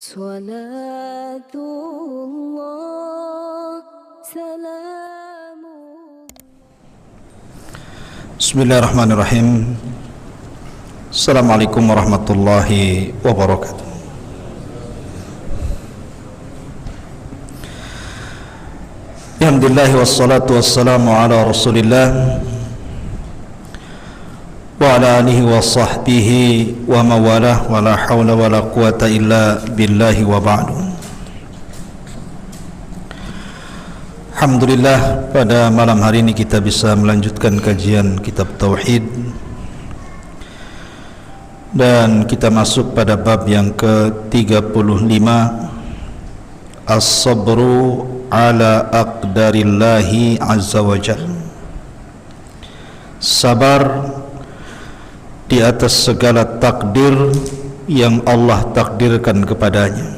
صلاة الله سلام بسم الله الرحمن الرحيم. السلام عليكم ورحمة الله وبركاته. Alhamdulillah wassalatu wassalamu ala rasulillah wa ala alihi wa sahbihi wa mawalah wa la hawla wa la quwata illa billahi wa ba'du. Alhamdulillah, pada malam hari ini kita bisa melanjutkan kajian kitab Tauhid dan kita masuk pada bab yang ke-35, As-sabru ala aqdarillahi azza wa jalla. Sabar di atas segala takdir yang Allah takdirkan kepadanya,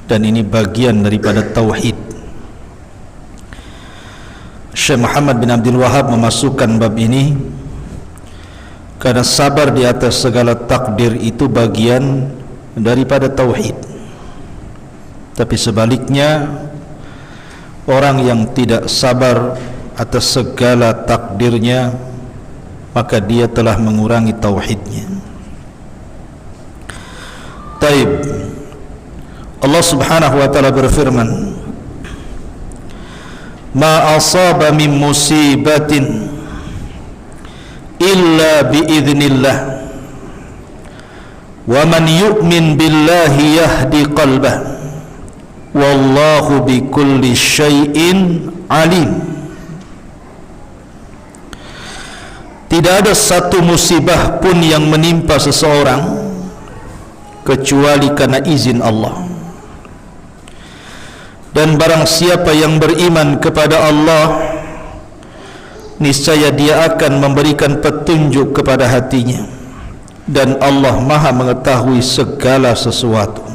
dan ini bagian daripada tauhid. Syekh Muhammad bin Abdul Wahab memasukkan bab ini karena sabar di atas segala takdir itu bagian daripada tauhid. Tapi sebaliknya, orang yang tidak sabar atas segala takdirnya, maka dia telah mengurangi tauhidnya. Taib. Allah Subhanahu wa taala berfirman, "Ma asaba min musibatin illa bi idznillah. Wa man yu'min billahi yahdi qalbah. Wallahu bi kulli syai'in alim." Tidak ada satu musibah pun yang menimpa seseorang kecuali karena izin Allah. Dan barang siapa yang beriman kepada Allah, niscaya dia akan memberikan petunjuk kepada hatinya, dan Allah Maha mengetahui segala sesuatu.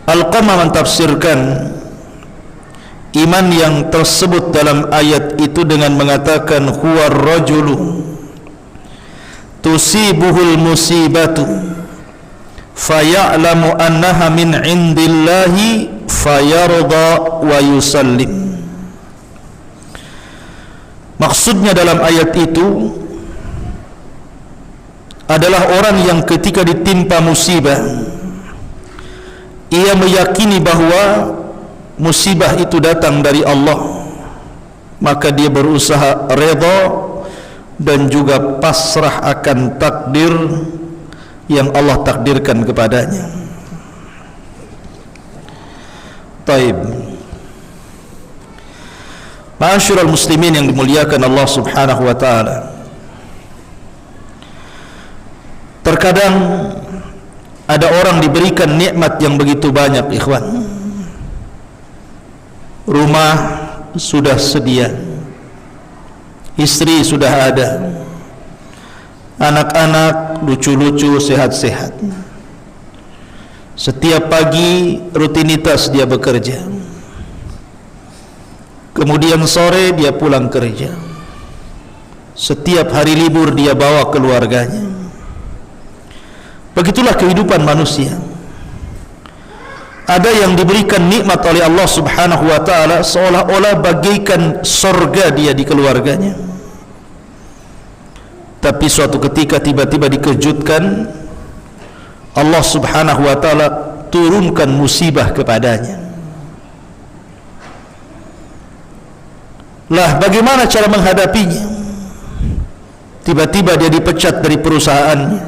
Al-Qamah mentafsirkan iman yang tersebut dalam ayat itu dengan mengatakan, huwa rajulu tusibuhul musibatu faya'lamu annaha min indillahi fayarda wa yusallim. Maksudnya dalam ayat itu adalah orang yang ketika ditimpa musibah, ia meyakini bahwa musibah itu datang dari Allah, maka dia berusaha redha dan juga pasrah akan takdir yang Allah takdirkan kepadanya. Taib. Ma'asyiral muslimin yang dimuliakan Allah Subhanahu wa taala, terkadang ada orang diberikan nikmat yang begitu banyak, ikhwan. Rumah sudah sedia, istri sudah ada, anak-anak lucu-lucu, sehat-sehat. Setiap pagi rutinitas dia bekerja, kemudian sore dia pulang kerja. Setiap hari libur dia bawa keluarganya. Begitulah kehidupan manusia. Ada yang diberikan nikmat oleh Allah Subhanahu wa taala seolah-olah bagaikan surga dia di keluarganya. Tapi suatu ketika tiba-tiba dikejutkan, Allah Subhanahu wa taala turunkan musibah kepadanya. Lah, bagaimana cara menghadapinya? Tiba-tiba dia dipecat dari perusahaannya.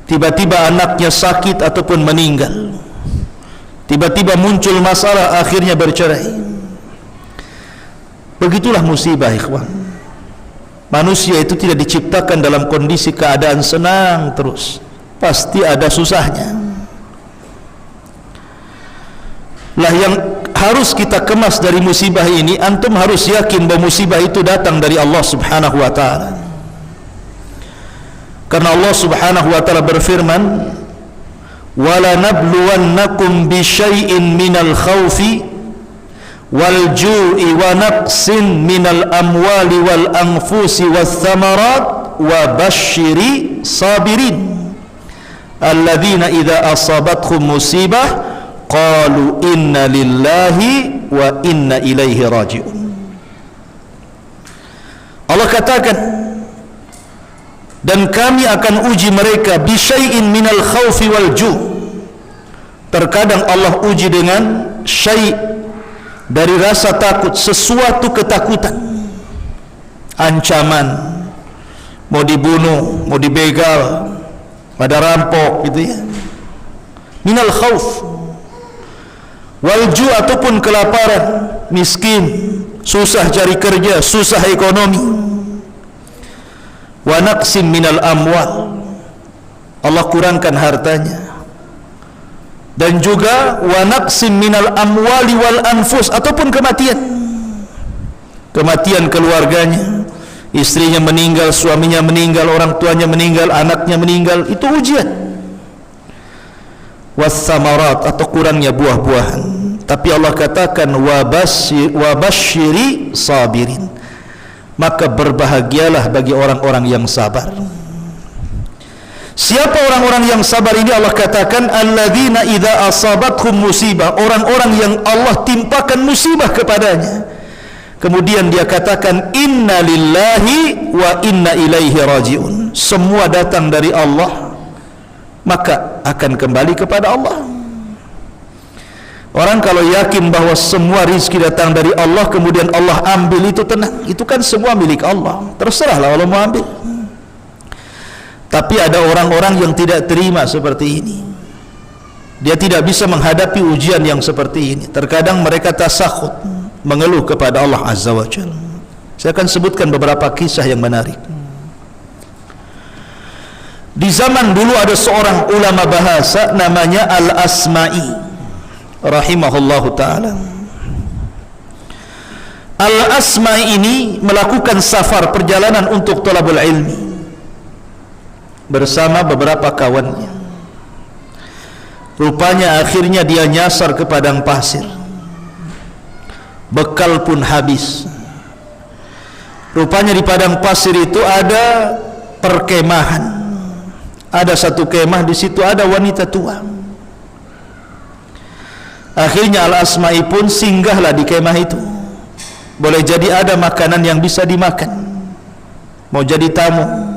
Tiba-tiba anaknya sakit ataupun meninggal. Tiba-tiba muncul masalah, akhirnya bercerai. Begitulah musibah, ikhwan. Manusia itu tidak diciptakan dalam kondisi keadaan senang terus. Pasti ada susahnya. Lah, yang harus kita kemas dari musibah ini, antum harus yakin bahwa musibah itu datang dari Allah Subhanahu wa taala. Karena Allah Subhanahu wa taala berfirman, wala nabluwannakum bisyai'in minal khawfi wal ju'i wa naqsin minal amwali wal anfusi was thamarat wa basyiri sabirin. alladzina idza asabathum musibah qalu inna lillahi wa inna ilaihi raji'un. Allah katakan, dan kami akan uji mereka bisyai'in minal khawfi wal ju'. Terkadang Allah uji dengan syai' dari rasa takut, sesuatu ketakutan, ancaman, mau dibunuh, mau dibegal, ada rampok gitu ya. Minal khawf wal ju' ataupun kelaparan, miskin, susah cari kerja, susah ekonomi. Wa naqsim minal amwal, Allah kurangkan hartanya. Dan juga wa naqsim minal amwali wal anfus, ataupun kematian, kematian keluarganya, istrinya meninggal, suaminya meninggal, orang tuanya meninggal, anaknya meninggal, itu ujian. Was samarat, atau kurangnya buah-buahan. Tapi Allah katakan wa basyiri sabirin, maka berbahagialah bagi orang-orang yang sabar. Siapa orang-orang yang sabar ini? Allah katakan alladzina idza asabathum musibah, orang-orang yang Allah timpakan musibah kepadanya, kemudian dia katakan inna lillahi wa inna ilaihi raji'un, semua datang dari Allah, maka akan kembali kepada Allah. Orang kalau yakin bahwa semua rizki datang dari Allah, kemudian Allah ambil, itu tenang, itu kan semua milik Allah, terserahlah Allah mau ambil. Tapi ada orang-orang yang tidak terima seperti ini. Dia tidak bisa menghadapi ujian yang seperti ini. Terkadang mereka tasakhut, mengeluh kepada Allah Azza wa Jalla. Saya akan sebutkan beberapa kisah yang menarik. Di zaman dulu ada seorang ulama bahasa namanya Al-Asma'i rahimahullahu ta'ala. Al-Asma'i ini melakukan safar, perjalanan untuk thalabul ilmi bersama beberapa kawannya. Rupanya akhirnya dia nyasar ke padang pasir, bekal pun habis. Rupanya di padang pasir itu ada perkemahan, ada satu kemah, di situ ada wanita tua. Akhirnya Al-Asma'i pun singgahlah di kemah itu. Boleh jadi ada makanan yang bisa dimakan, mau jadi tamu.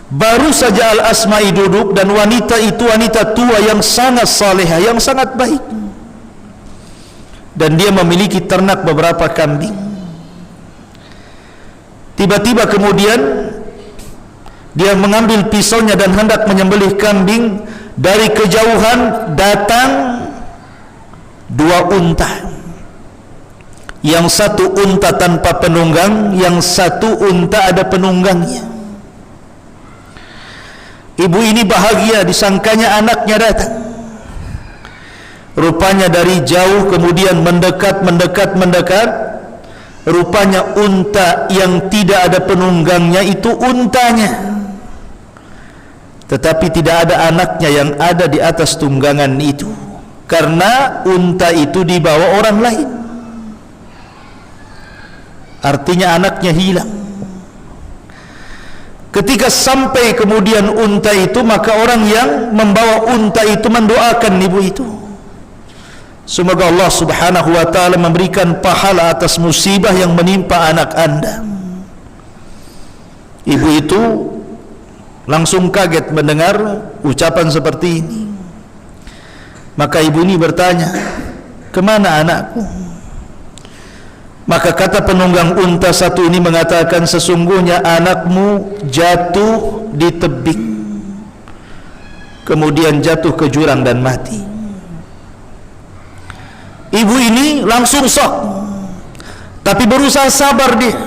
Baru saja Al-Asma'i duduk, dan wanita itu wanita tua yang sangat salehah, yang sangat baik, dan dia memiliki ternak beberapa kambing. Tiba-tiba kemudian dia mengambil pisaunya dan hendak menyembelih kambing. Dari kejauhan datang dua unta, yang satu unta tanpa penunggang, yang satu unta ada penunggangnya. Ibu ini bahagia, disangkanya anaknya datang. Rupanya dari jauh kemudian mendekat. Rupanya unta yang tidak ada penunggangnya itu untanya, tetapi tidak ada anaknya yang ada di atas tunggangan itu, karena unta itu dibawa orang lain. Artinya anaknya hilang. Ketika sampai kemudian unta itu, maka orang yang membawa unta itu mendoakan ibu itu, semoga Allah Subhanahu wa ta'ala memberikan pahala atas musibah yang menimpa anak anda. Ibu itu langsung kaget mendengar ucapan seperti ini. Maka ibu ini bertanya, kemana anakku? Maka kata penunggang unta satu ini mengatakan, sesungguhnya anakmu jatuh di tebing, kemudian jatuh ke jurang dan mati. Ibu ini langsung shock, tapi berusaha sabar dia.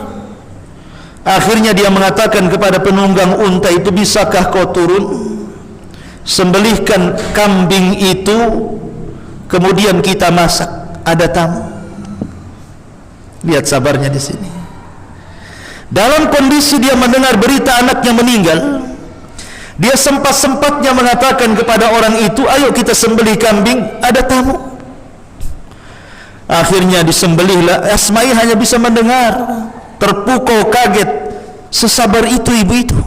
Akhirnya dia mengatakan kepada penunggang unta itu, bisakah kau turun, sembelihkan kambing itu, kemudian kita masak, ada tamu. Lihat sabarnya di sini. Dalam kondisi dia mendengar berita anaknya meninggal, dia sempat-sempatnya mengatakan kepada orang itu, ayo kita sembelih kambing, ada tamu. Akhirnya disembelihlah. Asma'i hanya bisa mendengar, terpukau kaget. Sesabar itu ibu itu.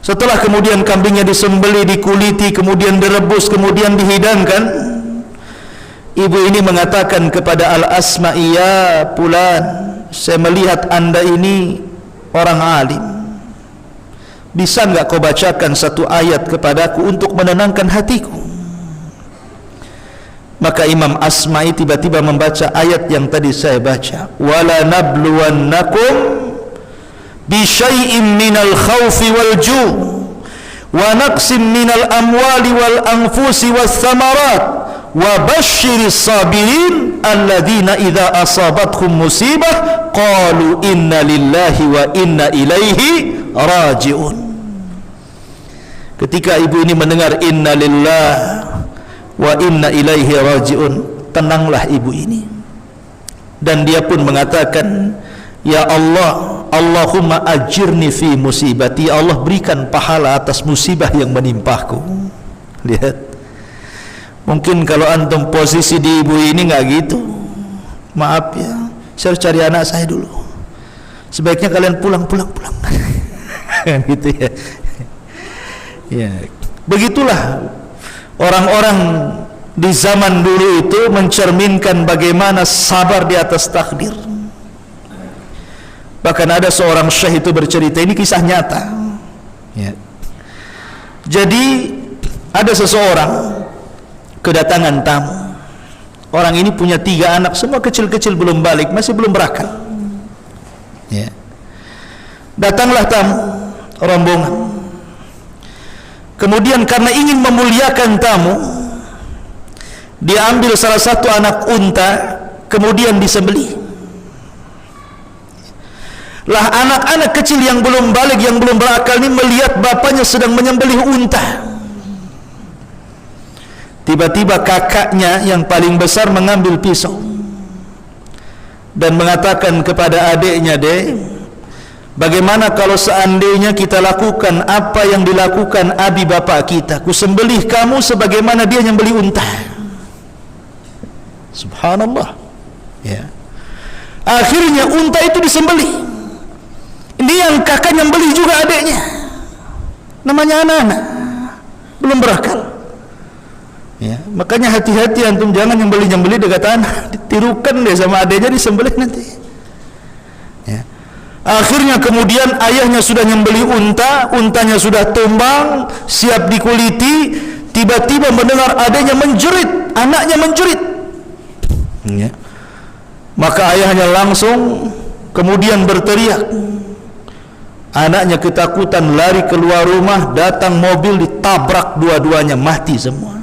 Setelah kemudian kambingnya disembelih, dikuliti, kemudian direbus, kemudian dihidangkan, ibu ini mengatakan kepada Al-Asma'i, "Ya Fulan, saya melihat anda ini orang alim. Bisa enggak kau bacakan satu ayat kepadaku untuk menenangkan hatiku?" Maka Imam Asma'i tiba-tiba membaca ayat yang tadi saya baca, "Wala nabluwannakum bisyai'in minal khawfi wal ju' wa naqsim minal amwali wal anfusi was thamarat wa basyiris sabirin alladzina idza asabathum musibah qalu inna lillahi wa inna ilaihi raji'un." Ketika ibu ini mendengar inna lillahi wa inna ilaihi raji'un, tenanglah ibu ini, dan dia pun mengatakan, "Ya Allah, Allahumma ajirni fi musibati." Ya Allah, berikan pahala atas musibah yang menimpaku. Lihat, mungkin kalau antum posisi di ibu ini nggak gitu. Maaf ya, saya harus cari anak saya dulu, sebaiknya kalian pulang gitu ya. Ya, begitulah orang-orang di zaman dulu itu mencerminkan bagaimana sabar di atas takdir. Bahkan ada seorang syekh itu bercerita, ini kisah nyata ya. Jadi ada seseorang kedatangan tamu. Orang ini punya 3 anak, semua kecil-kecil, belum balik, masih belum berakal ya. Datanglah tamu rombongan. Kemudian karena ingin memuliakan tamu, dia ambil salah satu anak unta, kemudian disembelih. Lah anak-anak kecil yang belum balik, yang belum berakal ini melihat bapaknya sedang menyembelih unta. Tiba-tiba kakaknya yang paling besar mengambil pisau dan mengatakan kepada adiknya, "Dek, bagaimana kalau seandainya kita lakukan apa yang dilakukan abi bapak kita? Ku sembelih kamu sebagaimana dia nyembelih unta." Subhanallah ya. Akhirnya unta itu disembelih. Ini yang kakak nyembelih juga adiknya. Namanya anak-anak, belum berakal ya. Makanya hati-hati antum, jangan nyembelih-nyembelih dekat anak. Ditirukan deh sama adiknya, disembelih nanti ya. Akhirnya kemudian ayahnya sudah nyembelih unta, untanya sudah tumbang, siap dikuliti. Tiba-tiba mendengar adiknya menjerit, anaknya menjerit ya. Maka ayahnya langsung kemudian berteriak. Anaknya ketakutan, lari keluar rumah, datang mobil, ditabrak dua-duanya, mati semua.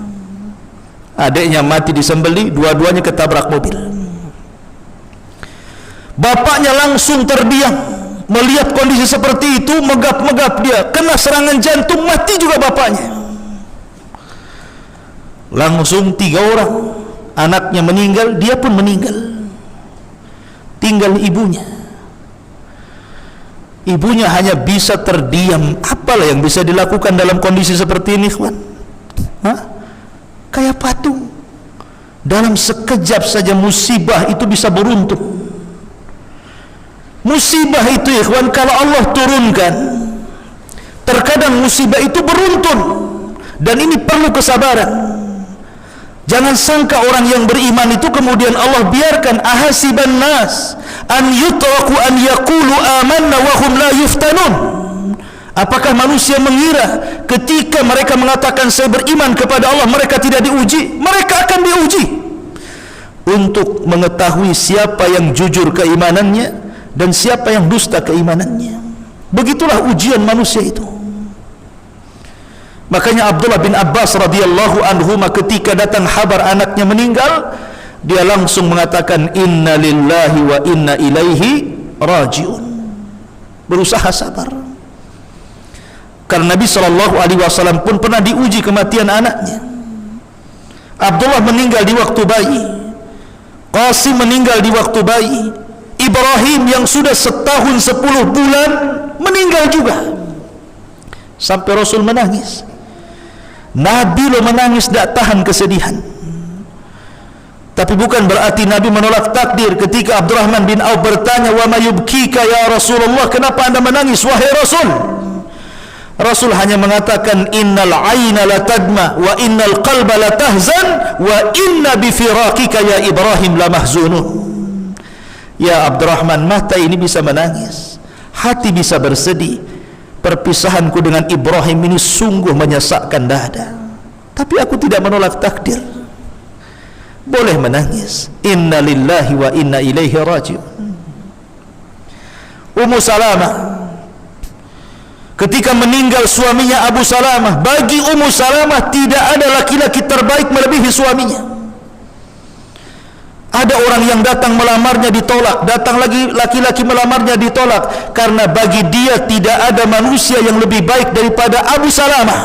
Adiknya mati disembelih, dua-duanya ketabrak mobil. Bapaknya langsung terdiam melihat kondisi seperti itu, megap-megap, dia kena serangan jantung, mati juga bapaknya. Langsung 3 orang anaknya meninggal, dia pun meninggal. Tinggal ibunya. Ibunya hanya bisa terdiam. Apalah yang bisa dilakukan dalam kondisi seperti ini, kawan? Kayak patung. Dalam sekejap saja musibah itu bisa beruntung. Musibah itu, ikhwan, kalau Allah turunkan, terkadang musibah itu beruntun, dan ini perlu kesabaran. Jangan sangka orang yang beriman itu kemudian Allah biarkan. Ahasiban nas an yutraku an yaqulu amanna wa hum la yuftanun. Apakah manusia mengira ketika mereka mengatakan saya beriman kepada Allah, mereka tidak diuji? Mereka akan diuji untuk mengetahui siapa yang jujur keimanannya dan siapa yang dusta keimanannya. Begitulah ujian manusia itu. Makanya Abdullah bin Abbas radhiyallahu anhu ketika datang kabar anaknya meninggal, dia langsung mengatakan inna lillahi wa inna ilaihi raji'un. Berusaha sabar. Karena Nabi SAW pun pernah diuji kematian anaknya. Abdullah meninggal di waktu bayi, Qasim meninggal di waktu bayi, Ibrahim yang sudah 1 tahun 10 bulan meninggal juga. Sampai Rasul menangis. Nabi lo menangis, tak tahan kesedihan. Tapi bukan berarti Nabi menolak takdir. Ketika Abdurrahman bin Auf bertanya, "Wa ma yubkika ya Rasulullah?" Kenapa anda menangis wahai Rasul? Rasul hanya mengatakan innal aina la tadma wa innal qalba la tahzan wa inna bi firaqika ya Ibrahim la mahzunun. Ya Abdurrahman, mata ini bisa menangis, hati bisa bersedih. Perpisahanku dengan Ibrahim ini sungguh menyesakkan dada, tapi aku tidak menolak takdir. Boleh menangis. Inna lillahi wa inna ilaihi raji'un. Ummu Salamah ketika meninggal suaminya Abu Salamah, bagi Ummu Salamah tidak ada laki-laki terbaik melebihi suaminya. Ada orang yang datang melamarnya ditolak, datang lagi laki-laki melamarnya ditolak, karena bagi dia tidak ada manusia yang lebih baik daripada Abu Salamah.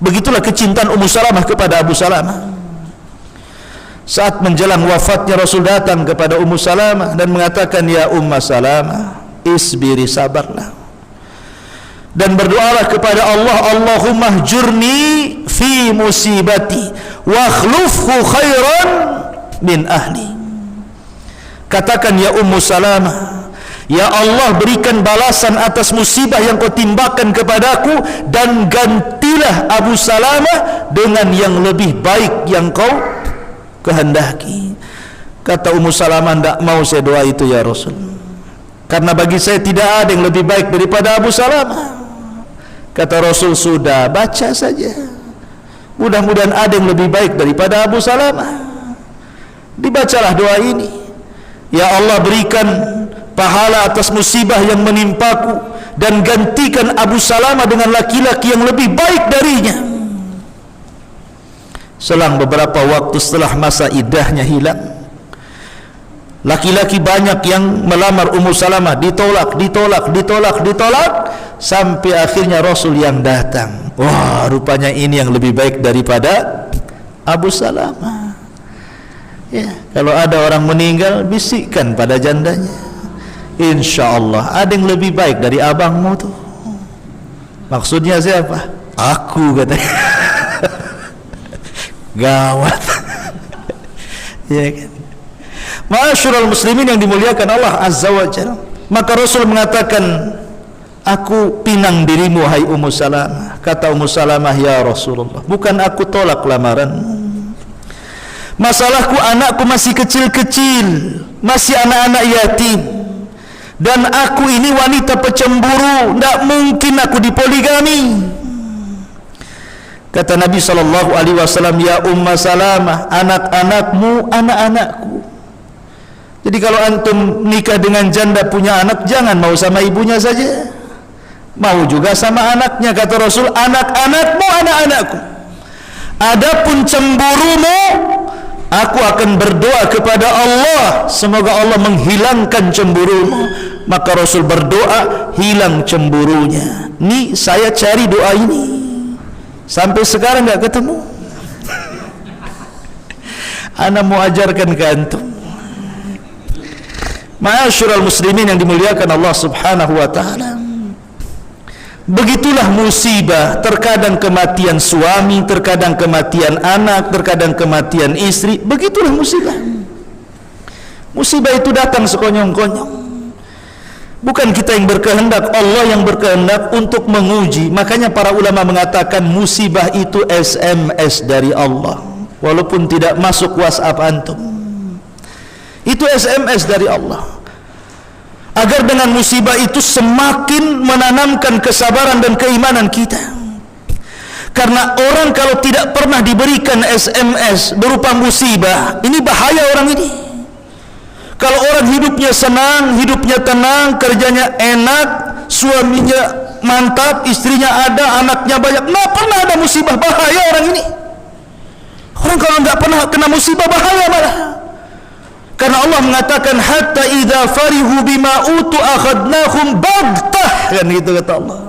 Begitulah kecintaan Ummu Salamah kepada Abu Salamah. Saat menjelang wafatnya, Rasul datang kepada Ummu Salamah dan mengatakan, ya Ummu Salamah, isbiri, sabarlah, dan berdoalah kepada Allah, Allahumma hjurni fi musibati wa akhlufhu khairan min ahli. Katakan, ya Ummu Salamah, ya Allah, berikan balasan atas musibah yang kau timpakan kepadaku, dan gantilah Abu Salamah dengan yang lebih baik yang kau kehendaki. Kata Ummu Salamah, tidak mau saya doa itu ya Rasul, karena bagi saya tidak ada yang lebih baik daripada Abu Salamah. Kata Rasul, sudah, baca saja, mudah-mudahan ada yang lebih baik daripada Abu Salamah. Dibacalah doa ini, ya Allah, berikan pahala atas musibah yang menimpaku, dan gantikan Abu Salamah dengan laki-laki yang lebih baik darinya. Selang beberapa waktu setelah masa iddahnya hilang, laki-laki banyak yang melamar Ummu Salamah, ditolak, sampai akhirnya Rasul yang datang. Wah, rupanya ini yang lebih baik daripada Abu Salamah. Ya, kalau ada orang meninggal, bisikkan pada jandanya, insya Allah ada yang lebih baik dari abangmu tuh. Maksudnya siapa? Aku, katanya. Gawat. Ya kan? Ma'asyiral muslimin yang dimuliakan Allah Azza wa Jalla. Maka Rasul mengatakan, aku pinang dirimu hai Ummu Salamah. Kata Ummu Salamah, ya Rasulullah, bukan aku tolak lamaranmu, masalahku anakku masih kecil-kecil, masih anak-anak yatim, dan aku ini wanita pecemburu, tidak mungkin aku dipoligami. Kata Nabi SAW, ya Ummu Salamah, anak-anakmu anak-anakku. Jadi kalau antum nikah dengan janda punya anak, jangan mau sama ibunya saja, mau juga sama anaknya. Kata Rasul, anak-anakmu anak-anakku. Adapun cemburumu, aku akan berdoa kepada Allah, semoga Allah menghilangkan cemburumu. Maka Rasul berdoa, hilang cemburunya. Nih saya cari doa ini, sampai sekarang enggak ketemu. Ana mau ajarkan ke antum. Ma'asyiral muslimin yang dimuliakan Allah Subhanahu wa taala. Begitulah musibah, terkadang kematian suami, terkadang kematian anak, terkadang kematian istri. Begitulah musibah. Musibah itu datang sekonyong-konyong. Bukan kita yang berkehendak, Allah yang berkehendak untuk menguji. Makanya para ulama mengatakan musibah itu SMS dari Allah, walaupun tidak masuk WhatsApp antum. Itu SMS dari Allah, agar dengan musibah itu semakin menanamkan kesabaran dan keimanan kita. Karena orang kalau tidak pernah diberikan SMS berupa musibah, ini bahaya orang ini. Kalau orang hidupnya senang, hidupnya tenang, kerjanya enak, suaminya mantap, istrinya ada, anaknya banyak, nggak pernah ada musibah, bahaya orang ini. Orang kalau nggak pernah kena musibah, bahaya malah. Karena Allah mengatakan, hatta idza farihu bima utu akhadnahum baghtah, kan gitu kata Allah.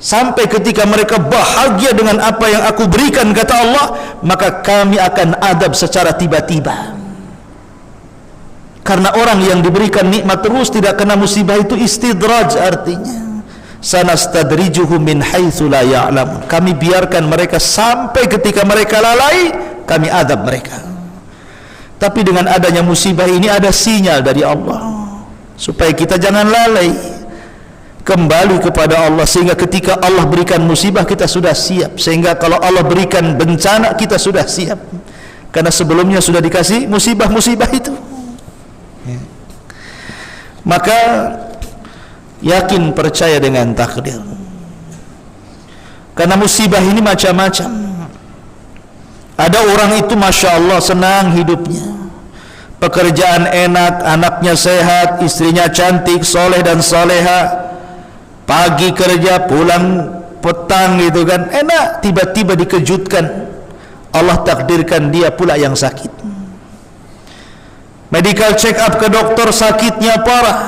Sampai ketika mereka bahagia dengan apa yang aku berikan, kata Allah, maka kami akan adab secara tiba-tiba. Karena orang yang diberikan nikmat terus tidak kena musibah itu istidraj, artinya sanastadrijuhum min haitsu la ya'lam. Kami biarkan mereka sampai ketika mereka lalai, kami adab mereka. Tapi dengan adanya musibah ini ada sinyal dari Allah supaya kita jangan lalai. kembali kepada Allah, sehingga ketika Allah berikan musibah kita sudah siap, sehingga kalau Allah berikan bencana kita sudah siap, karena sebelumnya sudah dikasih musibah-musibah itu. Maka yakin, percaya dengan takdir, karena musibah ini macam-macam. Ada orang itu Masya Allah senang hidupnya, pekerjaan enak, anaknya sehat, istrinya cantik, soleh dan soleha, pagi kerja, pulang petang gitu kan, enak. Tiba-tiba dikejutkan, Allah takdirkan dia pula yang sakit. Medical check up ke dokter, sakitnya parah,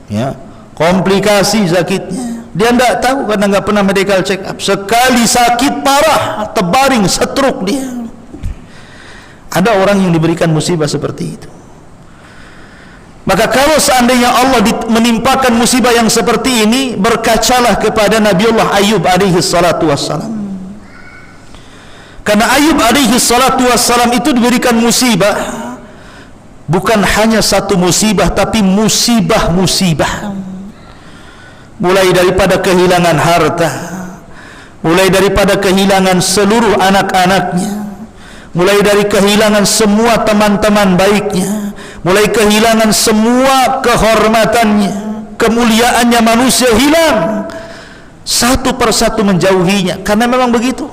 ya, komplikasi sakitnya. Dia tidak tahu karena nggak pernah medical check up. Sekali sakit parah, terbaring, stroke dia. Ada orang yang diberikan musibah seperti itu. Maka kalau seandainya Allah menimpakan musibah yang seperti ini, berkacalah kepada Nabiullah Ayub alaihi salatu wassalam. Karena Ayub alaihi salatu wassalam itu diberikan musibah, bukan hanya satu musibah, tapi musibah-musibah. Mulai daripada kehilangan harta, mulai daripada kehilangan seluruh anak-anaknya, mulai dari kehilangan semua teman-teman baiknya, mulai kehilangan semua kehormatannya, kemuliaannya manusia hilang, satu persatu menjauhinya. Karena memang begitu.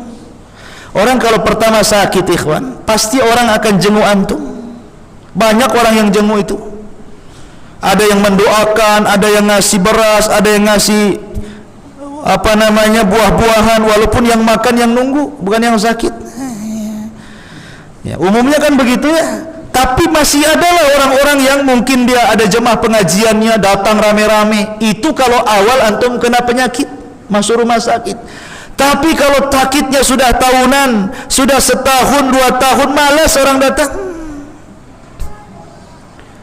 Orang kalau pertama sakit, ikhwan, pasti orang akan jenguk antum. Banyak orang yang jenguk itu. Ada yang mendoakan, ada yang ngasih beras, ada yang ngasih buah-buahan, walaupun yang makan yang nunggu, bukan yang sakit. Ya, umumnya kan begitu ya. Tapi masih adalah orang-orang yang mungkin dia ada jemaah pengajiannya, datang rame-rame. Itu kalau awal antum kena penyakit, masuk rumah sakit. Tapi kalau sakitnya sudah tahunan, sudah setahun, 2 tahun, malas orang datang.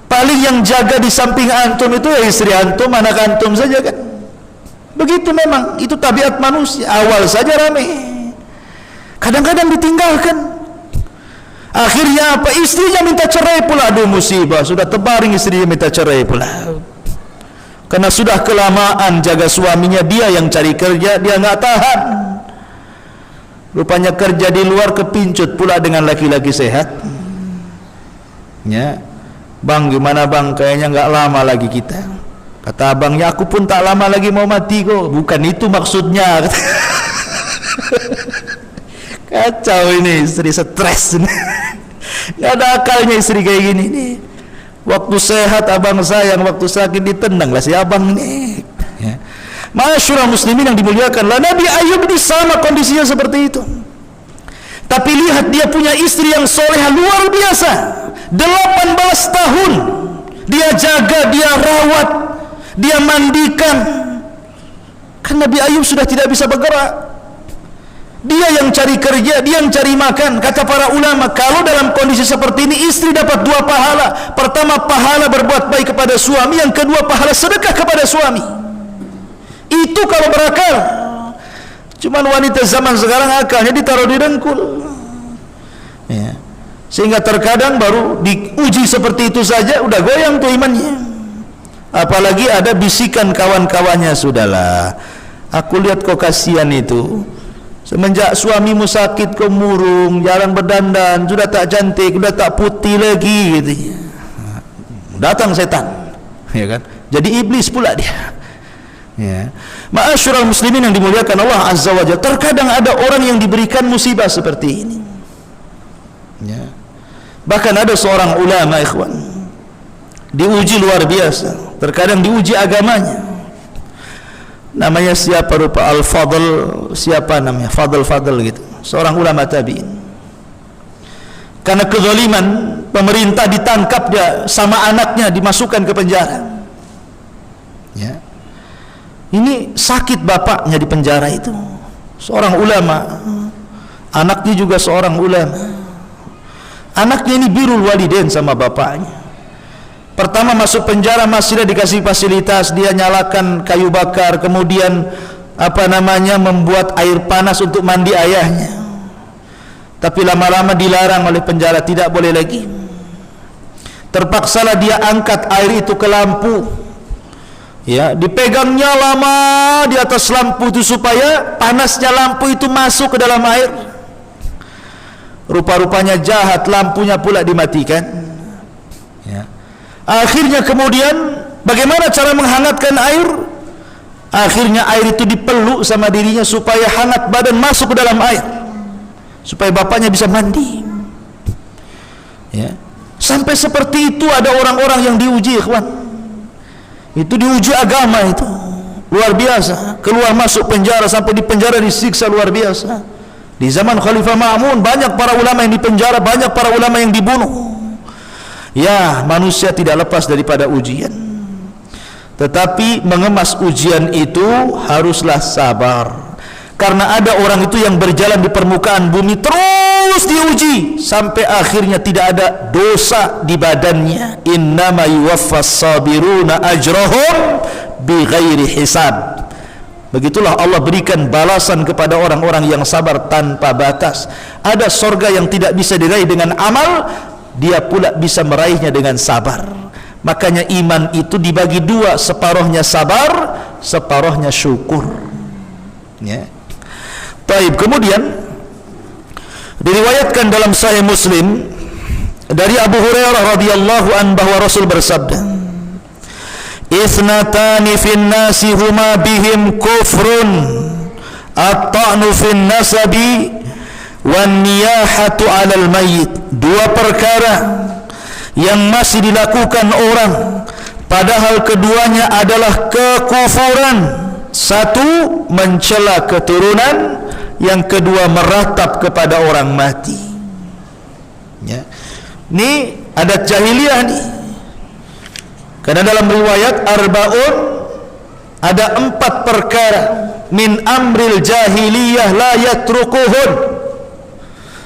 Paling yang jaga di samping antum itu ya istri antum, anak antum saja kan. Begitu memang, itu tabiat manusia. Awal saja rame, kadang-kadang ditinggalkan. Akhirnya apa? Istrinya minta cerai pula. Aduh musibah, sudah terbaring istrinya minta cerai pula. Karena sudah kelamaan jaga suaminya, dia yang cari kerja, dia nggak tahan. Rupanya kerja di luar, kepincut pula dengan laki-laki sehat. Ya, bang gimana bang? Kayaknya nggak lama lagi kita. Kata abangnya, aku pun tak lama lagi mau mati kok. Bukan itu maksudnya. Kacau ini istri, stres. Nggak ada akalnya istri kayak gini nih. Waktu sehat abang sayang, waktu sakit ditendang lah si abang nih. Ya. Masyurah muslimin yang dimuliakan lah, Nabi Ayub ini sama kondisinya seperti itu. Tapi lihat dia punya istri yang solehah luar biasa. 18 tahun dia jaga, dia rawat, dia mandikan. Kan Nabi Ayub sudah tidak bisa bergerak. Dia yang cari kerja, dia yang cari makan. Kata para ulama, kalau dalam kondisi seperti ini istri dapat 2 pahala. Pertama, pahala berbuat baik kepada suami. Yang kedua, pahala sedekah kepada suami. Itu kalau berakal. Cuman wanita zaman sekarang akalnya ditaruh di dengkul, ya. Sehingga terkadang baru diuji seperti itu saja udah goyang tuh imannya. Apalagi ada bisikan kawan-kawannya, sudahlah, aku lihat kok kasihan itu. Semenjak suamimu sakit kau murung, jarang berdandan, sudah tak cantik, sudah tak putih lagi gitu. Datang setan, ya kan? Jadi iblis pula dia. Ya. Ma'asyiral muslimin yang dimuliakan Allah Azza wa Jalla, terkadang ada orang yang diberikan musibah seperti ini. Ya. Bahkan ada seorang ulama, ikhwan, diuji luar biasa. Terkadang diuji agamanya. Namanya siapa, rupa Al-Fadl, siapa namanya, Fadl gitu, seorang ulama tabi'in. Karena kezaliman, pemerintah ditangkap dia sama anaknya, dimasukkan ke penjara. Ya. Ini sakit bapaknya di penjara itu, seorang ulama, anaknya juga seorang ulama. Anaknya ini birrul walidain sama bapaknya. Pertama masuk penjara masih dikasih fasilitas, dia nyalakan kayu bakar, kemudian membuat air panas untuk mandi ayahnya. Tapi lama-lama dilarang oleh penjara, tidak boleh lagi. Terpaksalah dia angkat air itu ke lampu. Ya, dipegangnya lama di atas lampu itu supaya panasnya lampu itu masuk ke dalam air. Rupa-rupanya jahat, lampunya pula dimatikan. Ya. Akhirnya kemudian bagaimana cara menghangatkan air? Akhirnya air itu dipeluk sama dirinya supaya hangat badan masuk ke dalam air, supaya bapaknya bisa mandi. Ya. Sampai seperti itu ada orang-orang yang diuji, ikhwan. Itu diuji agama itu luar biasa, keluar masuk penjara, sampai di penjara disiksa luar biasa. Di zaman Khalifah Ma'mun banyak para ulama yang dipenjara, banyak para ulama yang dibunuh. Ya, manusia tidak lepas daripada ujian, tetapi mengemas ujian itu haruslah sabar. Karena ada orang itu yang berjalan di permukaan bumi terus diuji sampai akhirnya tidak ada dosa di badannya. Innama yuwaffas sabiruna ajrahum bighairi hisab. Begitulah Allah berikan balasan kepada orang-orang yang sabar tanpa batas. Ada sorga yang tidak bisa diraih dengan amal, dia pula bisa meraihnya dengan sabar. Makanya iman itu dibagi dua, separuhnya sabar, separuhnya syukur. Ya. Baik, kemudian diriwayatkan dalam Sahih Muslim dari Abu Hurairah radhiyallahu an bahwa Rasul bersabda, "Ithnatani fin nasi huma bihim kufrun, at-ta'nu fin nasabi wan niyahatu 'alal mayyit." Dua perkara yang masih dilakukan orang padahal keduanya adalah kekufuran. Satu, mencela keturunan, yang kedua meratap kepada orang mati. Ya. Ini adat jahiliyah nih. Karena dalam riwayat Arba'un ada 4 perkara min amril jahiliyah la yatrukuhun.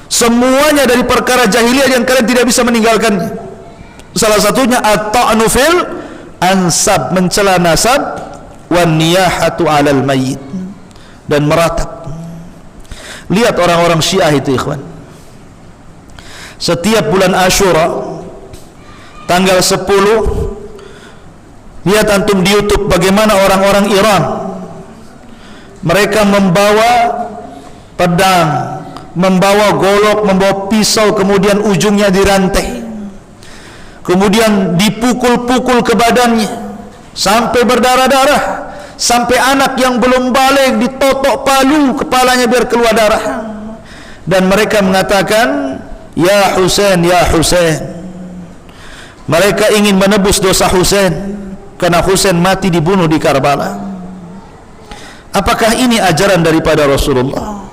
Semuanya dari perkara jahiliyah yang kalian tidak bisa meninggalkannya. Salah satunya at-ta'nu fil ansab, mencela nasab, wan niyahatu 'alal mayyit, dan meratap. Lihat orang-orang Syiah itu, ikhwan. Setiap bulan Asyura tanggal 10, lihat antum di YouTube bagaimana orang-orang Iran mereka membawa pedang, membawa golok, membawa pisau, kemudian ujungnya dirantai, kemudian dipukul-pukul ke badannya sampai berdarah-darah, sampai anak yang belum balik ditotok palu kepalanya biar keluar darah. Dan mereka mengatakan, "Ya Husain, ya Husain." Mereka ingin menebus dosa Husain karena Husain mati dibunuh di Karbala. Apakah ini ajaran daripada Rasulullah?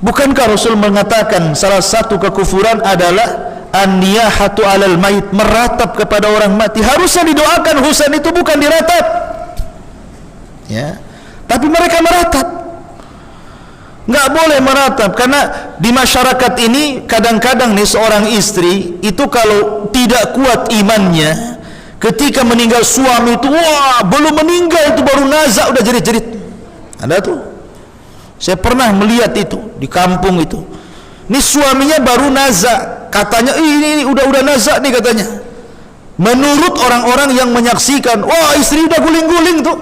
Bukankah Rasul mengatakan salah satu kekufuran adalah an-niyahatu 'alal mayit, meratap kepada orang mati? Harusnya didoakan Husain itu, bukan diratap. Ya, tapi mereka meratap. Nggak boleh meratap, karena di masyarakat ini kadang-kadang nih seorang istri itu kalau tidak kuat imannya, ketika meninggal suami itu, wah, belum meninggal itu baru nazak udah jerit-jerit. Ada tuh, saya pernah melihat itu di kampung itu. Ini suaminya baru nazak, katanya ini udah nazak nih katanya. Menurut orang-orang yang menyaksikan, wah, istri udah guling-guling tuh,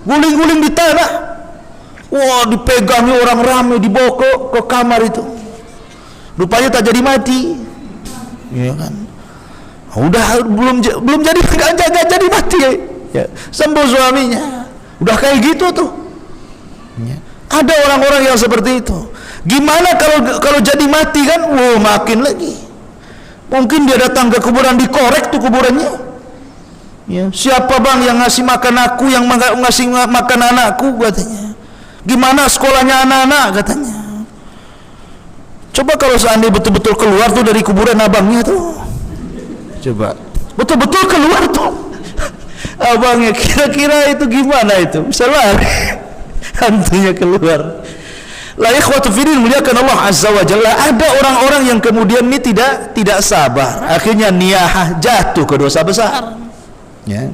guling-guling di tanah. Wah, dipegangi orang ramai, dibawa ke kamar itu. Rupanya tak jadi mati. Ya kan? Udah belum jadi, enggak jadi mati ya. Sembuh suaminya. Udah kayak gitu tuh. Ya. Ada orang-orang yang seperti itu. Gimana kalau jadi mati kan? Wah, makin lagi. Mungkin dia datang ke kuburan, dikorek tuh kuburannya. Ya, siapa bang yang ngasih makan aku, yang ngasih makan anakku, katanya. Gimana sekolahnya anak-anak, katanya. Coba kalau seandainya betul-betul keluar tuh dari kuburan abangnya tuh, coba betul-betul keluar tuh abangnya, kira-kira itu gimana itu? Bisa lari hantunya keluar. La ikhwatu fiddin, muliakan Allah azza wa jalla. Ada orang-orang yang kemudian ini tidak sabar, akhirnya niyahah, jatuh ke dosa besar. Ya.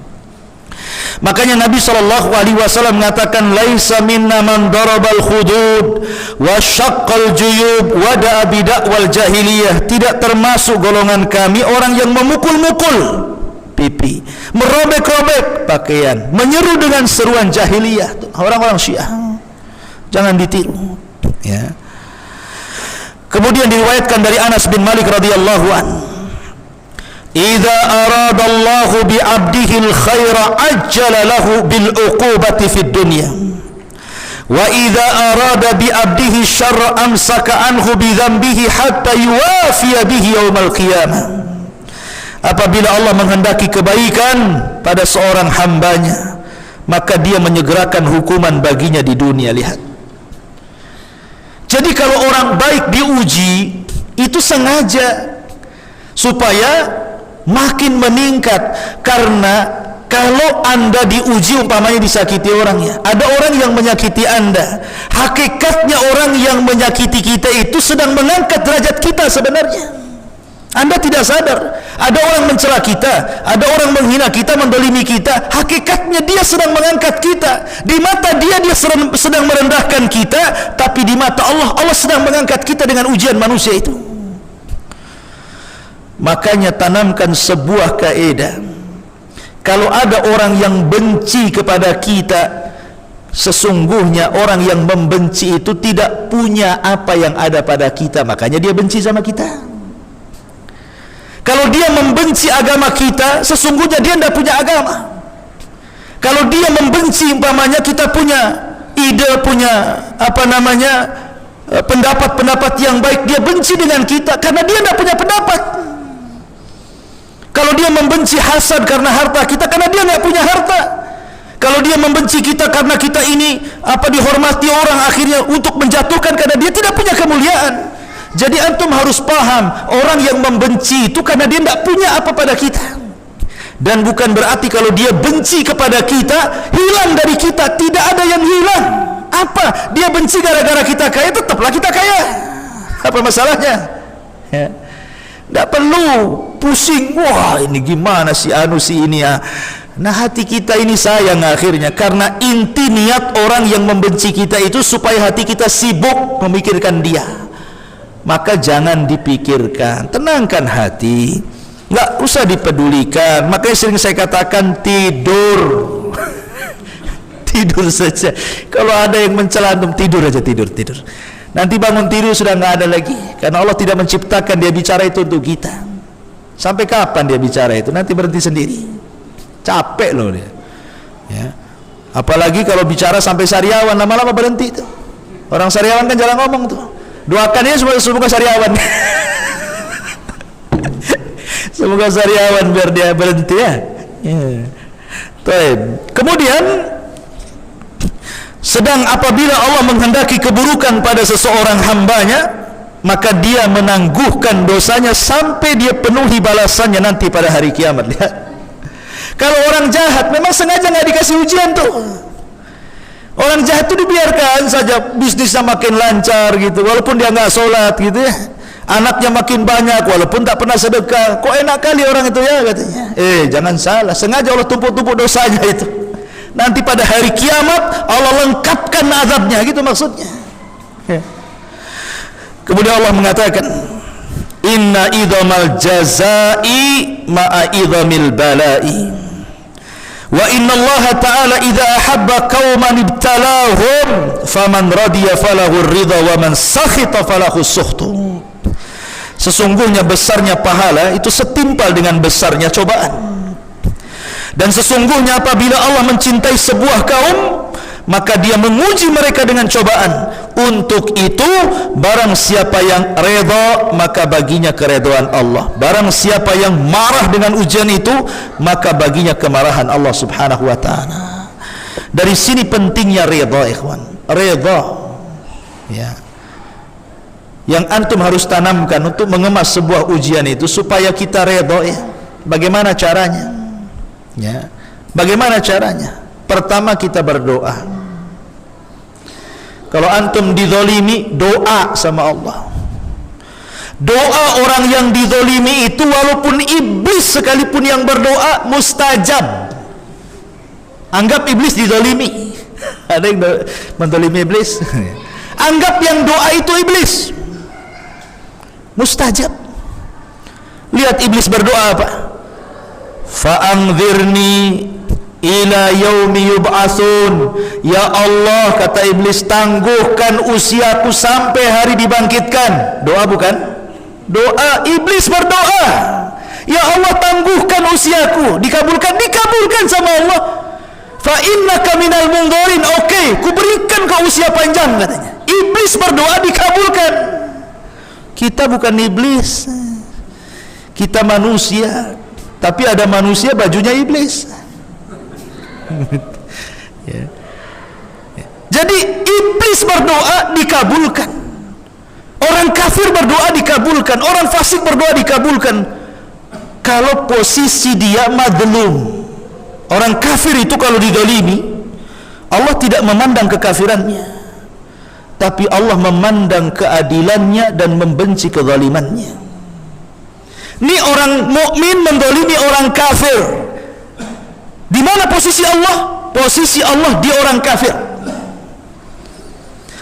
Makanya Nabi SAW mengatakan, laisa minna man darabal khudud wa syaqqal juyub wa da'a bid'ah wal jahiliyah. Tidak termasuk golongan kami orang yang memukul-mukul pipi, merobek-robek pakaian, menyeru dengan seruan jahiliyah. Orang-orang Syiah jangan ditiru, ya. Kemudian diriwayatkan dari Anas bin Malik radhiyallahu an, "Idza arada Allah bi 'abdihi al-khaira ajjala lahu bil 'uqubati fid dunya. Wa idza arada bi 'abdihi syarra amsaka anhu bi dhanbihi hatta yuwafiya bihi yaumal qiyamah." Apabila Allah menghendaki kebaikan pada seorang hambanya, maka dia menyegerakan hukuman baginya di dunia. Lihat. Jadi kalau orang baik diuji, itu sengaja supaya makin meningkat. Karena kalau Anda diuji, umpamanya disakiti orang, ya, ada orang yang menyakiti Anda, hakikatnya orang yang menyakiti kita itu sedang mengangkat derajat kita sebenarnya. Anda tidak sadar, ada orang mencela kita, ada orang menghina kita, mendolimi kita, hakikatnya dia sedang mengangkat kita. Di mata dia sedang merendahkan kita, tapi di mata Allah, Allah sedang mengangkat kita dengan ujian manusia itu. Makanya tanamkan sebuah kaidah. Kalau ada orang yang benci kepada kita, sesungguhnya orang yang membenci itu tidak punya apa yang ada pada kita, makanya dia benci sama kita. Kalau dia membenci agama kita, sesungguhnya dia tidak punya agama. Kalau dia membenci, umpamanya kita punya ide, punya pendapat-pendapat yang baik, dia benci dengan kita karena dia tidak punya pendapat. Kalau dia membenci hasad karena harta kita, karena dia tidak punya harta. Kalau dia membenci kita karena kita ini dihormati orang, akhirnya untuk menjatuhkan karena dia tidak punya kemuliaan. Jadi antum harus paham, orang yang membenci itu karena dia tidak punya apa pada kita. Dan bukan berarti kalau dia benci kepada kita, hilang dari kita. Tidak ada yang hilang. Apa? Dia benci gara-gara kita kaya, tetaplah kita kaya. Apa masalahnya? Ya. Tidak perlu pusing, wah ini gimana si ini ya. Nah, hati kita ini sayang akhirnya, karena inti niat orang yang membenci kita itu supaya hati kita sibuk memikirkan dia. Maka jangan dipikirkan, tenangkan hati, nggak usah dipedulikan. Makanya sering saya katakan tidur. Tidur saja. Kalau ada yang mencela antum, tidur aja, tidur. Nanti bangun tidur sudah nggak ada lagi, karena Allah tidak menciptakan dia bicara itu untuk kita. Sampai kapan dia bicara itu? Nanti berhenti sendiri. Capek loh dia. Ya. Apalagi kalau bicara sampai sariawan, lama-lama berhenti itu. Orang sariawan kan jarang ngomong tuh. Doakan dia semoga sariawan. Semoga sariawan biar dia berhenti ya. Kemudian sedang apabila Allah menghendaki keburukan pada seseorang hambanya, maka dia menangguhkan dosanya sampai dia penuhi balasannya nanti pada hari kiamat. Lihat. Kalau orang jahat memang sengaja nggak dikasih ujian tuh. Orang jahat itu dibiarkan saja, bisnisnya makin lancar gitu, walaupun dia nggak sholat gitu ya. Anaknya makin banyak, walaupun tak pernah sedekah. Kok enak kali orang itu ya katanya. Jangan salah, sengaja Allah tumpuk-tumpuk dosanya itu. Nanti pada hari kiamat Allah lengkapkan azabnya, gitu maksudnya. Kemudian Allah mengatakan, inna idhamal jazai ma'a idhamil balai. Wa inna Allah ta'ala idha ahabba qawman ibtalahum faman radiya falahu ridha wa man sakhita falahu sukhtu. Sesungguhnya besarnya pahala itu setimpal dengan besarnya cobaan. Dan sesungguhnya apabila Allah mencintai sebuah kaum, maka dia menguji mereka dengan cobaan. Untuk itu barang siapa yang redha, maka baginya keredhaan Allah. Barang siapa yang marah dengan ujian itu, maka baginya kemarahan Allah subhanahu wa ta'ala. Dari sini pentingnya redha, ikhwan. Redha, ya, yang antum harus tanamkan untuk mengemas sebuah ujian itu supaya kita redha, ya. Bagaimana caranya? Ya. Bagaimana caranya? Pertama kita berdoa. Kalau antum dizalimi, doa sama Allah. Doa orang yang dizalimi itu walaupun iblis sekalipun yang berdoa mustajab. Anggap iblis dizalimi. Ada yang menzalimi iblis. Anggap yang doa itu iblis. Mustajab. Lihat iblis berdoa apa? fa'anzirni ila yaumi yub'atsun. Ya Allah, kata iblis, tangguhkan usiaku sampai hari dibangkitkan. Doa bukan? Doa. Iblis berdoa, ya Allah, tangguhkan usiaku. Dikabulkan? Dikabulkan sama Allah. Fa innaka minal mundharin. Oke, kuberikan kau usia panjang, katanya. Iblis berdoa, dikabulkan. Kita bukan iblis, kita manusia. Tapi ada manusia bajunya iblis. Ya. Jadi iblis berdoa dikabulkan, orang kafir berdoa dikabulkan, orang fasik berdoa dikabulkan. Kalau posisi dia madlum, orang kafir itu kalau didolimi, Allah tidak memandang kekafirannya, tapi Allah memandang keadilannya dan membenci kezalimannya. Ini orang mukmin mendolimi orang kafir. Di mana posisi Allah? Posisi Allah di orang kafir.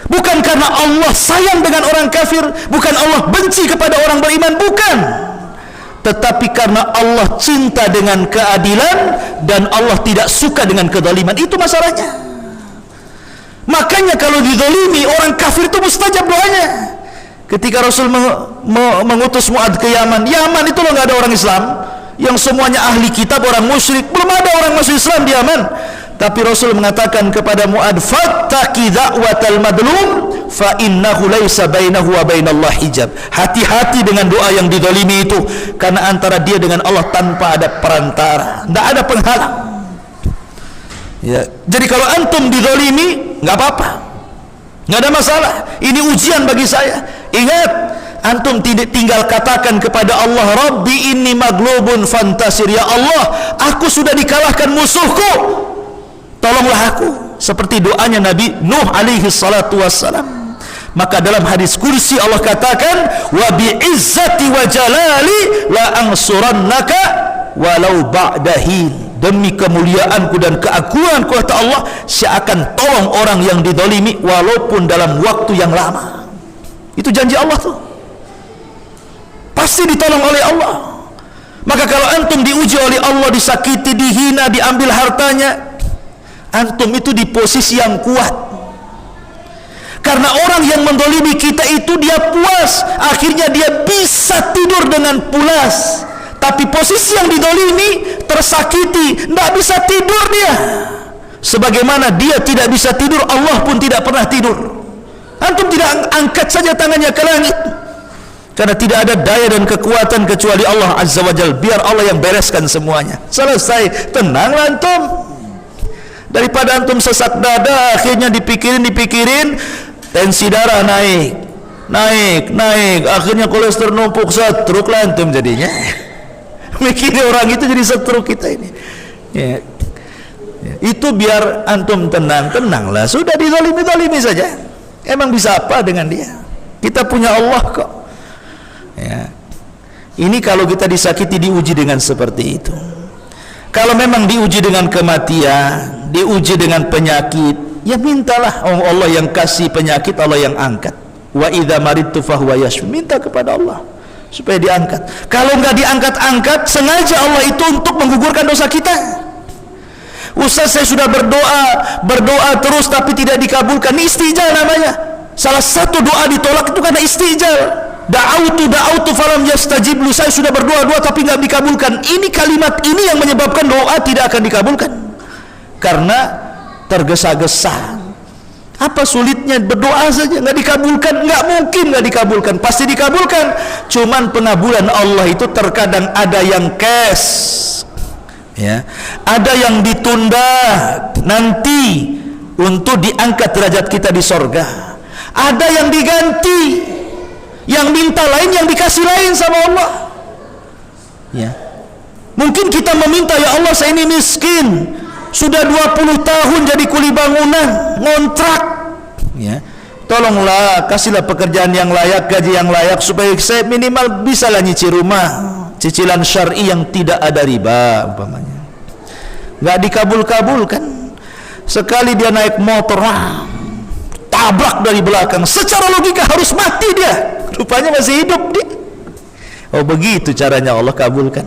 Bukan karena Allah sayang dengan orang kafir, bukan Allah benci kepada orang beriman, bukan. Tetapi karena Allah cinta dengan keadilan dan Allah tidak suka dengan kezaliman. Itu masalahnya. Makanya kalau dizalimi orang kafir itu mustajab doanya. Ketika Rasul mengutus Mu'ad ke Yaman, Yaman itu loh nggak ada orang Islam, yang semuanya ahli kitab, orang musyrik, belum ada orang masuk Islam di Yaman. Tapi Rasul mengatakan kepada Mu'ad, fattaqi da'watal madlum fa innahu laisa bainahu wa bainallah hijab. Hati-hati dengan doa yang dizalimi itu, karena antara dia dengan Allah tanpa ada perantara, tidak ada penghalang. Ya, jadi kalau antum dizalimi nggak apa-apa, nggak ada masalah. Ini ujian bagi saya. Ingat, antum tidak tinggal katakan kepada Allah, Rabbi inni maglubun fantasir. Ya Allah, aku sudah dikalahkan musuhku, tolonglah aku. Seperti doanya Nabi Nuh alaihi salatu wassalam. Maka dalam hadis kursi Allah katakan, wa bi'izzati wa jalali la ansurannaka walau ba'dahin. Demi kemuliaanku dan keagunganku, kata Allah, saya akan tolong orang yang didolimi walaupun dalam waktu yang lama. Itu janji Allah tuh, pasti ditolong oleh Allah. Maka kalau antum diuji oleh Allah, disakiti, dihina, diambil hartanya, antum itu di posisi yang kuat. Karena orang yang mendolimi kita itu dia puas, akhirnya dia bisa tidur dengan pulas. Tapi posisi yang didolimi, tersakiti, tidak bisa tidur dia. Sebagaimana dia tidak bisa tidur, Allah pun tidak pernah tidur. Antum tidak angkat saja tangannya ke langit, karena tidak ada daya dan kekuatan kecuali Allah Azza wa Jal. Biar Allah yang bereskan semuanya, selesai, tenanglah antum. Daripada antum sesak dada, akhirnya dipikirin, tensi darah naik, akhirnya kolesterol numpuk, stroke lah antum jadinya. Mikirin orang itu jadi stroke kita ini. Ya. Itu biar antum tenanglah. Sudah dizalimi saja. Emang bisa apa dengan dia? Kita punya Allah kok. Ya. Ini kalau kita disakiti, diuji dengan seperti itu. Kalau memang diuji dengan kematian, diuji dengan penyakit, ya mintalah. Oh, Allah yang kasih penyakit, Allah yang angkat. Wa idza maridtu fahuwa yashfi. Minta kepada Allah supaya diangkat. Kalau nggak diangkat-angkat, sengaja Allah itu untuk menggugurkan dosa kita. Ustaz, saya sudah berdoa terus tapi tidak dikabulkan. Ini istijal namanya. Salah satu doa ditolak itu karena istijal. Da'autu falam yastajib lu. Saya sudah berdoa tapi nggak dikabulkan. Ini kalimat ini yang menyebabkan doa tidak akan dikabulkan, karena tergesa-gesa. Apa sulitnya? Berdoa saja nggak dikabulkan? Nggak mungkin nggak dikabulkan, pasti dikabulkan. Cuman pengabulan Allah itu terkadang ada yang cash, ya, ada yang ditunda nanti untuk diangkat derajat kita di sorga. Ada yang diganti, yang minta lain, yang dikasih lain sama Allah. Ya, mungkin kita meminta, ya Allah saya ini miskin, sudah 20 tahun jadi kuli bangunan, ngontrak, ya, tolonglah kasihlah pekerjaan yang layak, gaji yang layak, supaya saya minimal bisa lah nyicil rumah, cicilan syar'i yang tidak ada riba umpamanya. Nggak dikabul-kabulkan. Sekali dia naik motor, tabrak dari belakang, secara logika harus mati dia, rupanya masih hidup dia. Oh begitu caranya Allah kabulkan.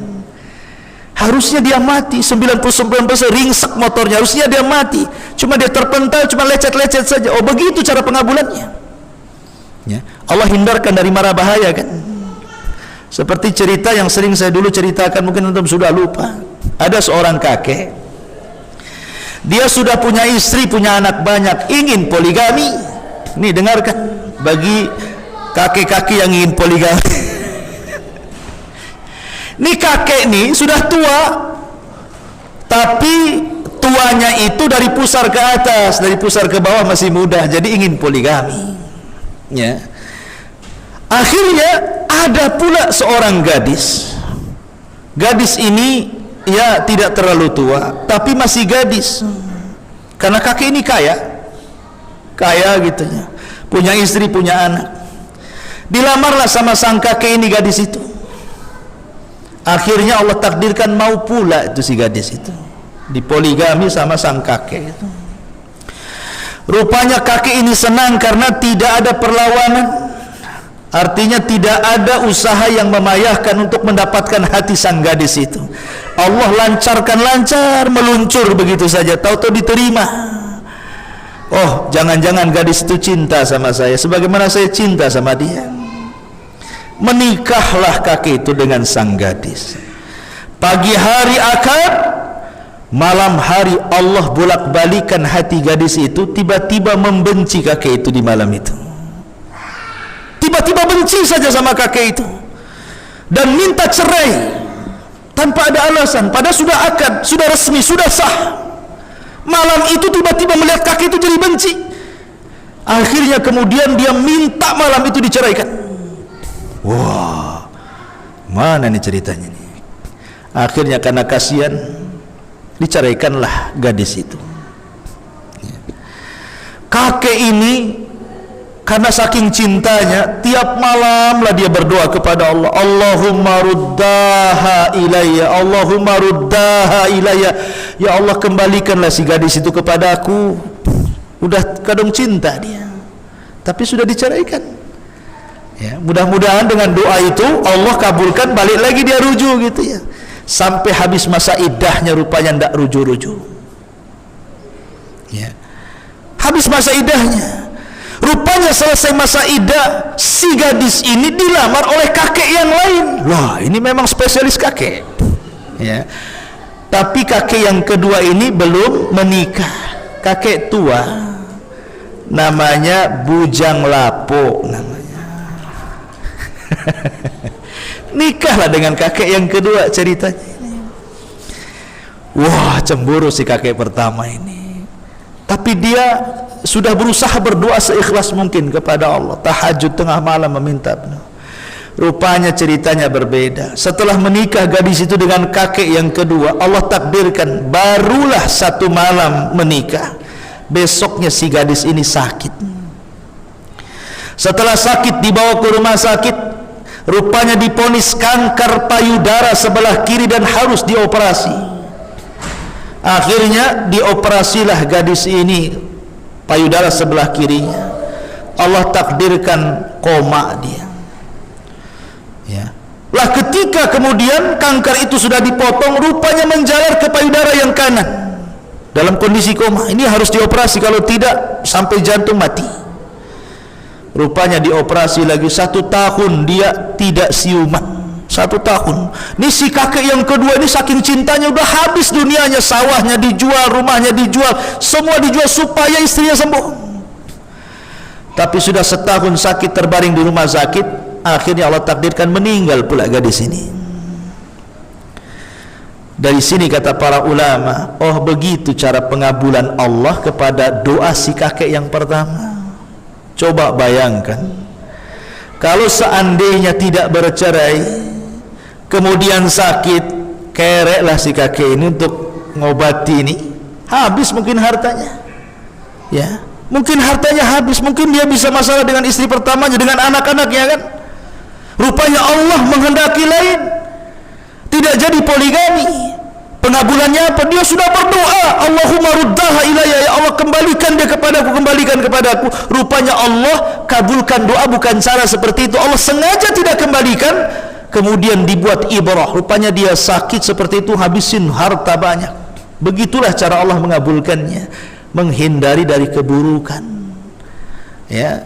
Harusnya dia mati, 99% ringsek motornya, harusnya dia mati. Cuma dia terpental, cuma lecet-lecet saja. Oh, begitu cara pengabulannya. Ya. Allah hindarkan dari mara bahaya kan. Seperti cerita yang sering saya dulu ceritakan, mungkin antum sudah lupa. Ada seorang kakek, dia sudah punya istri, punya anak banyak, ingin poligami. Nih dengarkan, bagi kakek-kakek yang ingin poligami. Nih kakek nih sudah tua, tapi tuanya itu dari pusar ke atas, dari pusar ke bawah masih muda, jadi ingin poligami. Ya. Akhirnya ada pula seorang gadis. Gadis ini ya tidak terlalu tua, tapi masih gadis. Karena kakek ini kaya gitu ya, punya istri, punya anak. Dilamarlah sama sang kakek ini gadis itu. Akhirnya Allah takdirkan mau pula itu si gadis itu, dipoligami sama sang kakek itu. Rupanya kakek ini senang karena tidak ada perlawanan. Artinya tidak ada usaha yang memayahkan untuk mendapatkan hati sang gadis itu. Allah lancar, meluncur begitu saja, tahu-tahu diterima. Oh, jangan-jangan gadis itu cinta sama saya sebagaimana saya cinta sama dia. Menikahlah kakek itu dengan sang gadis. Pagi hari akad, malam hari Allah bolak-balikan hati gadis itu, tiba-tiba membenci kakek itu di malam itu. Tiba-tiba benci saja sama kakek itu dan minta cerai tanpa ada alasan, padahal sudah akad, sudah resmi, sudah sah. Malam itu tiba-tiba melihat kakek itu jadi benci. Akhirnya kemudian dia minta malam itu diceraikan. Wah, mana nih ceritanya nih? Akhirnya karena kasihan, diceraikanlah gadis itu. Kakek ini karena saking cintanya, tiap malam lah dia berdoa kepada Allah, Allahumma ruddaha ilayya, Allahumma ruddaha ilayya. Ya Allah, kembalikanlah si gadis itu kepada aku. Udah kadung cinta dia, tapi sudah diceraikan. Ya, mudah-mudahan dengan doa itu Allah kabulkan, balik lagi dia rujuk gitu ya. Sampai habis masa iddahnya rupanya ndak rujuk-rujuk. Ya. Habis masa iddahnya. Rupanya selesai masa iddah, si gadis ini dilamar oleh kakek yang lain. Wah, ini memang spesialis kakek. Ya. Tapi kakek yang kedua ini belum menikah. Kakek tua. Namanya Bujang Lapo namanya. Nikahlah dengan kakek yang kedua ceritanya ini. Wah, cemburu si kakek pertama ini. Tapi dia sudah berusaha berdoa seikhlas mungkin kepada Allah, tahajud tengah malam meminta. Rupanya ceritanya berbeda. Setelah menikah gadis itu dengan kakek yang kedua, Allah takdirkan barulah satu malam menikah, besoknya si gadis ini sakit. Setelah sakit dibawa ke rumah sakit, rupanya diponis kanker payudara sebelah kiri dan harus dioperasi. Akhirnya dioperasilah gadis ini payudara sebelah kirinya. Allah takdirkan koma dia. Ya. Lah ketika kemudian kanker itu sudah dipotong, rupanya menjalar ke payudara yang kanan. Dalam kondisi koma, ini harus dioperasi, kalau tidak sampai jantung mati. Rupanya dioperasi lagi 1 tahun dia tidak siuman. 1 tahun. Ini si kakek yang kedua ini saking cintanya udah habis dunianya, sawahnya dijual, rumahnya dijual, semua dijual supaya istrinya sembuh. Tapi sudah 1 tahun sakit terbaring di rumah sakit, akhirnya Allah takdirkan meninggal pula gadis ini. Dari sini kata para ulama, oh begitu cara pengabulan Allah kepada doa si kakek yang pertama. Coba bayangkan, kalau seandainya tidak bercerai, kemudian sakit, kereklah si kakek ini untuk ngobati ini, habis mungkin hartanya. Ya, mungkin hartanya habis, mungkin dia bisa masalah dengan istri pertamanya, dengan anak-anaknya kan. Rupanya Allah menghendaki lain, tidak jadi poligami. Pengabulannya apa? Dia sudah berdoa, Allahumma ruddaha ilayya, ya Allah kembalikan dia kepadaku, kembalikan kepadaku. Rupanya Allah kabulkan doa bukan cara seperti itu. Allah sengaja tidak kembalikan kemudian dibuat ibrah, rupanya dia sakit seperti itu, habisin harta banyak. Begitulah cara Allah mengabulkannya, menghindari dari keburukan. Ya,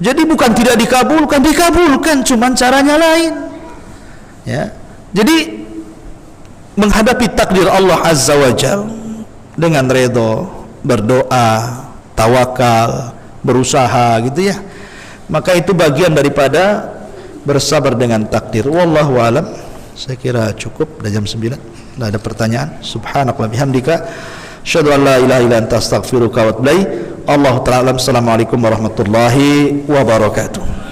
jadi bukan tidak dikabulkan, dikabulkan, cuman caranya lain. Ya, jadi menghadapi takdir Allah Azza wa Jalla dengan redha, berdoa, tawakal, berusaha gitu ya, maka itu bagian daripada bersabar dengan takdir. Wallahu alam. Saya kira cukup, udah jam 9. Tidak ada pertanyaan. Subhanallah bihamdika, asyhadu an la ilaha illa anta astaghfiruka wa atubu ilaik. Allahu ta'ala. Assalamualaikum warahmatullahi wabarakatuh.